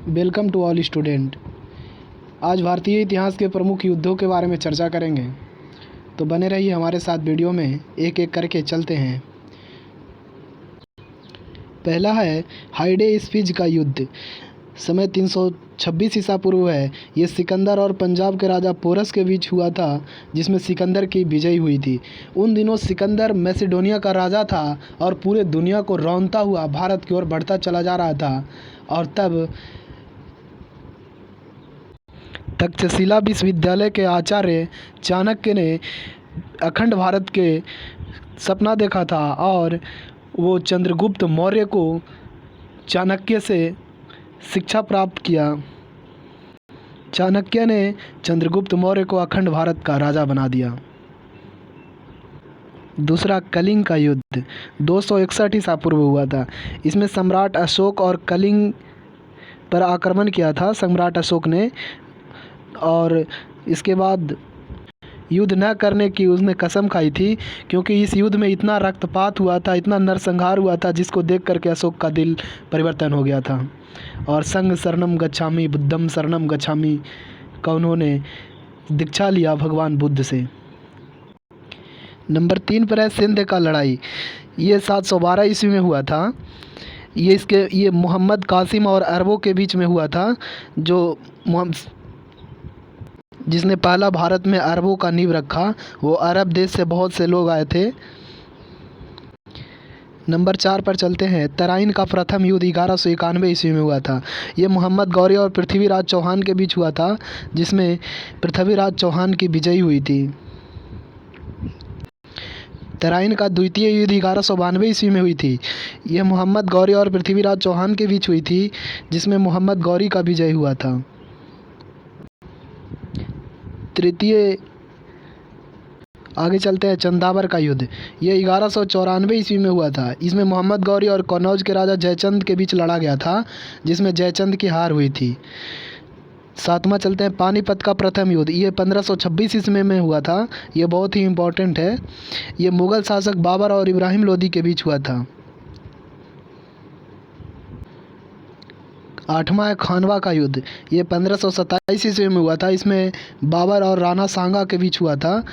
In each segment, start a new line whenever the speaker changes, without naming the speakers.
Welcome to all student. आज भारतीय इतिहास के प्रमुख युद्धों के बारे में चर्चा करेंगे, तो बने रहिए हमारे साथ। वीडियो में एक एक करके चलते हैं। पहला है हाइडे स्फिज का युद्ध। समय 326 ईसा पूर्व है। ये सिकंदर और पंजाब के राजा पोरस के बीच हुआ था, जिसमें सिकंदर की विजय हुई थी। उन दिनों सिकंदर मैसेडोनिया का राजा था और पूरे दुनिया को रौंदता हुआ भारत की ओर बढ़ता चला जा रहा था। और तब तक्षशिला विश्वविद्यालय के आचार्य चाणक्य ने अखंड भारत के सपना देखा था और वो चंद्रगुप्त मौर्य को चाणक्य से शिक्षा प्राप्त किया। चाणक्य ने चंद्रगुप्त मौर्य को अखंड भारत का राजा बना दिया। दूसरा कलिंग का युद्ध 261 ईसा पूर्व हुआ था। इसमें सम्राट अशोक और कलिंग पर आक्रमण किया था सम्राट अशोक ने, और इसके बाद युद्ध न करने की उसने कसम खाई थी, क्योंकि इस युद्ध में इतना रक्तपात हुआ था, इतना नरसंहार हुआ था, जिसको देख करके अशोक का दिल परिवर्तन हो गया था। और संग शरणम गच्छामि बुद्धम शरणम गच्छामि का उन्होंने दीक्षा लिया भगवान बुद्ध से। नंबर 3 पर है सिंध का लड़ाई। ये 712 ईस्वी में हुआ था। ये मोहम्मद कासिम और अरबों के बीच में हुआ था, जिसने पहला भारत में अरबों का नींव रखा। वो अरब देश से बहुत से लोग आए थे। नंबर 4 पर चलते हैं। तराइन का प्रथम युद्ध 1191 ईस्वी में हुआ था। ये मोहम्मद गौरी और पृथ्वीराज चौहान के बीच हुआ था, जिसमें पृथ्वीराज चौहान की विजय हुई थी। तराइन का द्वितीय युद्ध 1192 ईस्वी में हुई थी। यह मोहम्मद गौरी और पृथ्वीराज चौहान के बीच हुई थी, जिसमें मोहम्मद गौरी का विजय हुआ था। आगे चलते हैं। चंदावर का युद्ध ये 1194 ईस्वी में हुआ था। इसमें मोहम्मद गौरी और कन्नौज के राजा जयचंद के बीच लड़ा गया था, जिसमें जयचंद की हार हुई थी। सातवां चलते हैं। पानीपत का प्रथम युद्ध ये 1526 ईस्वी में हुआ था। ये बहुत ही इम्पोर्टेंट है। ये मुग़ल शासक बाबर और इब्राहिम लोदी के बीच हुआ था। आठवां है खानवा का युद्ध। ये 1527 ईस्वी में हुआ था। इसमें बाबर और राणा सांगा के बीच हुआ था,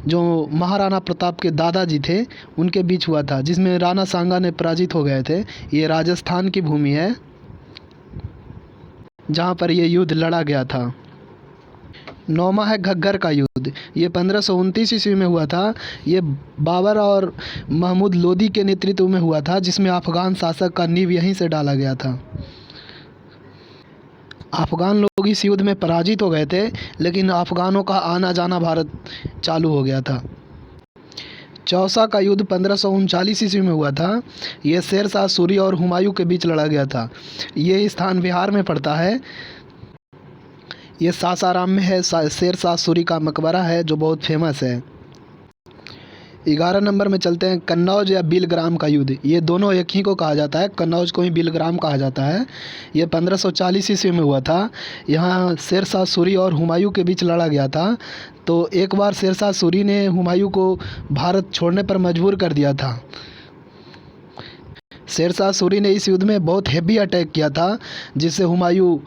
जो महाराणा प्रताप के दादाजी थे, उनके बीच हुआ था, जिसमें राणा सांगा ने पराजित हो गए थे। ये राजस्थान की भूमि है जहाँ पर यह युद्ध लड़ा गया था। नौवां है घग्गर का युद्ध। ये 1529 ईस्वी में हुआ था। ये बाबर और महमूद लोदी के नेतृत्व में हुआ था, जिसमें अफ़गान शासक का नींव यहीं से डाला गया था। अफ़गान लोग इस युद्ध में पराजित हो गए थे, लेकिन अफ़गानों का आना जाना भारत चालू हो गया था। चौसा का युद्ध 1539 ईस्वी में हुआ था। यह शेरशाह सूरी और हुमायूं के बीच लड़ा गया था। ये स्थान बिहार में पड़ता है। ये सासाराम में है। शेरशाह सूरी का मकबरा है, जो बहुत फेमस है। 11 नंबर में चलते हैं। कन्नौज या बिलग्राम का युद्ध। ये दोनों एक ही को कहा जाता है, कन्नौज को ही बिलग्राम कहा जाता है। ये 1540 ईस्वी में हुआ था। यहाँ शेरशाह सूरी और हुमायूं के बीच लड़ा गया था। तो एक बार शेरशाह सूरी ने हुमायूं को भारत छोड़ने पर मजबूर कर दिया था। शेरशाह सूरी ने इस युद्ध में बहुत हेवी अटैक किया था, जिससे हुमायूं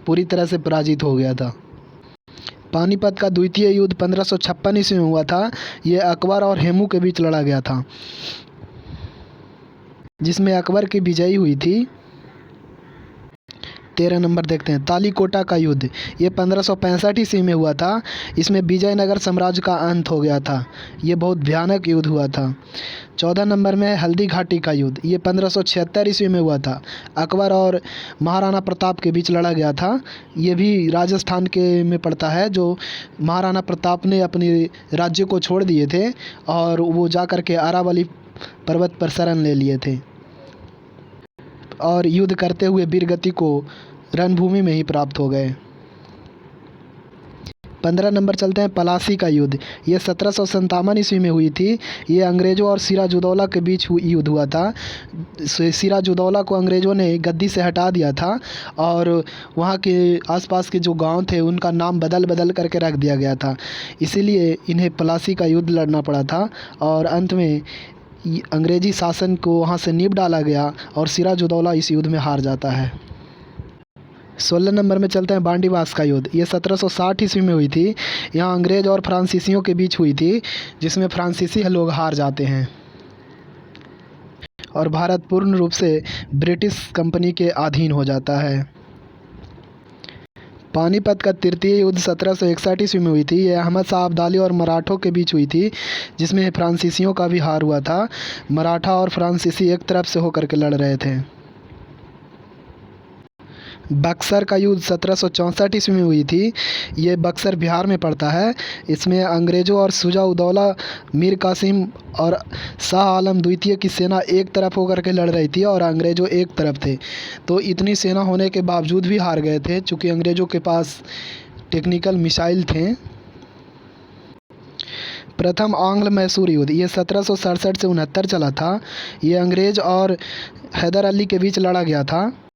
पूरी तरह से पराजित हो गया था। पानीपत का द्वितीय युद्ध 1556 ईस्वी में हुआ था। ये अकबर और हेमू के बीच लड़ा गया था, जिसमें अकबर की विजय हुई थी। 13 नंबर देखते हैं। तालीकोटा का युद्ध ये 1565 ईस्वी में हुआ था। इसमें विजयनगर साम्राज्य का अंत हो गया था। ये बहुत भयानक युद्ध हुआ था। 14 नंबर में हल्दी घाटी का युद्ध। ये 1576 ईस्वी में हुआ था। अकबर और महाराणा प्रताप के बीच लड़ा गया था। ये भी राजस्थान के में पड़ता है, जो महाराणा प्रताप ने अपने राज्य को छोड़ दिए थे और वो जा कर के अरावली पर्वत पर शरण ले लिए थे, और युद्ध करते हुए वीरगति को रणभूमि में ही प्राप्त हो गए। 15 नंबर चलते हैं। पलासी का युद्ध ये 1757 ईस्वी में हुई थी। ये अंग्रेज़ों और सिराजुद्दौला के बीच युद्ध हुआ था। सिराजुद्दौला को अंग्रेज़ों ने गद्दी से हटा दिया था, और वहाँ के आसपास के जो गांव थे उनका नाम बदल बदल करके रख दिया गया था। इसीलिए इन्हें पलासी का युद्ध लड़ना पड़ा था, और अंत में अंग्रेज़ी शासन को वहाँ से नीब डाला गया और सिराजुद्दौला इस युद्ध में हार जाता है। 16 नंबर में चलते हैं बांडीवास का युद्ध। ये 1760 ईस्वी में हुई थी। यहाँ अंग्रेज और फ्रांसीसियों के बीच हुई थी, जिसमें फ्रांसीसी लोग हार जाते हैं और भारत पूर्ण रूप से ब्रिटिश कंपनी के अधीन हो जाता है। पानीपत का तृतीय युद्ध 1761 ईस्वी में हुई थी। यह अहमद शाह अब्दाली और मराठों के बीच हुई थी, जिसमें फ्रांसीसियों का भी हार हुआ था। मराठा और फ्रांसीसी एक तरफ से होकर के लड़ रहे थे। बक्सर का युद्ध 1764 ईस्वी में हुई थी। ये बक्सर बिहार में पड़ता है। इसमें अंग्रेज़ों और शुजा-उद-दौला मीर कासिम और शाह आलम द्वितीय की सेना एक तरफ होकर के लड़ रही थी और अंग्रेज़ों एक तरफ थे। तो इतनी सेना होने के बावजूद भी हार गए थे, चूँकि अंग्रेज़ों के पास टेक्निकल मिसाइल थे। प्रथम आंग्ल मैसूर युद्ध ये 1767 से 69 चला था। ये अंग्रेज़ और हैदर अली के बीच लड़ा गया था।